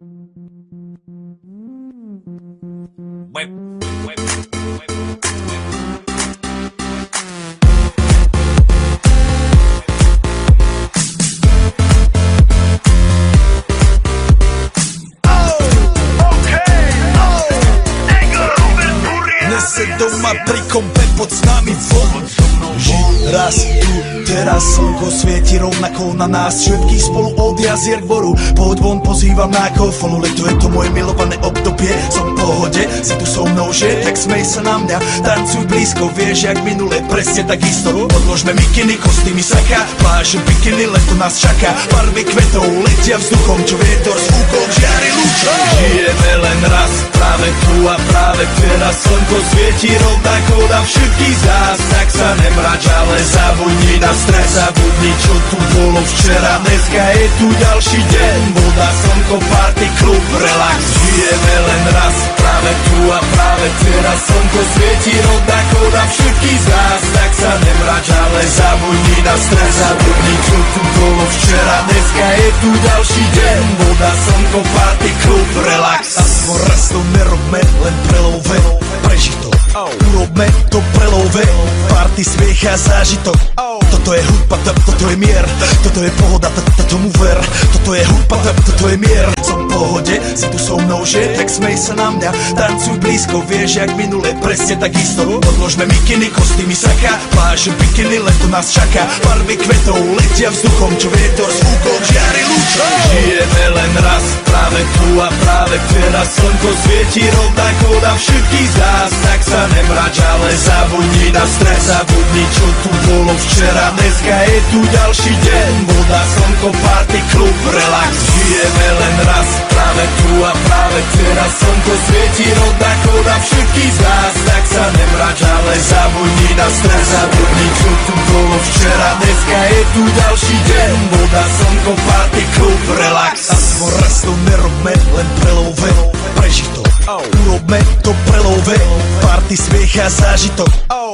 Dnes se doma pri kompe pod s nami von. Raz tu, teraz slnko svieti rovnako na nás všetkých spolu od jazier k boru. Poď von, pozývam na kofolu, leto je to moje milované obdobie. Som v pohode, si tu so mnou, že? Tak smej sa na mňa, tancuj blízko, vieš jak minule, presne takisto. Odložme mikiny, kostýmy saka, pláže bikiny, leto nás čaká. Barvy kvetov letia vzduchom, čo vietor s fúkom žiari lúčom. Žijeme len raz, práve tu a práve teraz slnko svieti rovnako na všetkých z nás. Tak sa nemrač, ale zabudni na stres, zabudni čo tu bolo včera. Dneska je tu ďalší deň, voda, slnko, party, klub, relax. Žijeme len raz, práve tu a práve teraz slnko svieti rovnako na všetkých z nás. Tak sa nemrač, ale zabudni na stres, zabudni čo tu bolo včera. Dneska je tu ďalší deň, voda, slnko, party, klub, relax. Aspoň raz to nerobme, len prelove, prežitok. Urobme to prelove, party, smiech a zážitok. Toto je hudba, toto je mier, toto je pohoda, tomu ver. Toto je hudba, toto je mier. Som v pohode, si tu so mnou, že? Tak smej sa na mňa, tancuj blízko, vieš jak minule, presne takisto. Odložme mikiny, kostýmy saka, pláže bikiny, leto nás čaká. Barvy kvetov letia vzduchom, čo vietor s fúkom žiari lúčom. Žijeme len raz, práve tu a práve teraz slnko svieti rovnako na všetkých z nás. Tak sa nemrač, ale zabudni na stres, zabudni čo tu bolo včera. Dneska je tu ďalší deň, voda, slnko, party, klub, relax. Žijeme len raz, práve tu a práve teraz slnko svieti rovnako na všetkých z nás. Tak sa nemrač, ale zabudni na stres, zabudni čo tu bolo včera. Dneska je tu ďalší deň, voda, slnko, party, klub, relax. Aspoň raz to nerobme, len prelove, prežitok. Urobme to prelove, party, smiech a zážitok.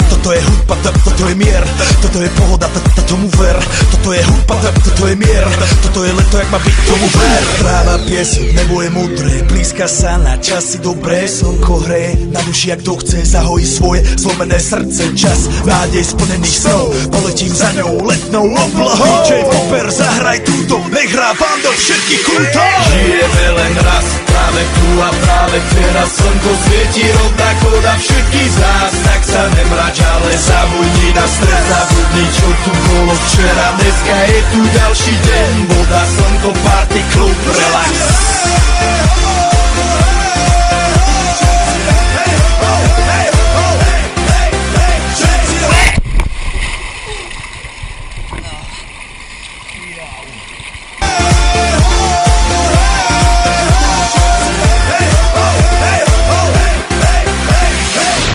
Toto je hudba, toto je mier, toto je pohoda, tomu ver. Toto je hudba, toto je mier, toto je leto, jak má byť, tomu ver. Tráva, piesok, nebo je mudré, blízka sa na časy dobré. Slnko hreje na duši, jak to chce, zahojí svoje zlomené srdce. Čas nádej splnených snov, poletím za ňou letnou oblohou. DJ Popper, zahraj túto, nech hrá vám do všetkých kútov. Žijeme len raz, práve tu a práve teraz slnko svieti rovnako na všetkých z nás. Tak sa nemrač, ale zabudni na stres, zabudni čo tu bolo včera. Dneska je tu ďalší deň, voda, slnko, party, klub, relax.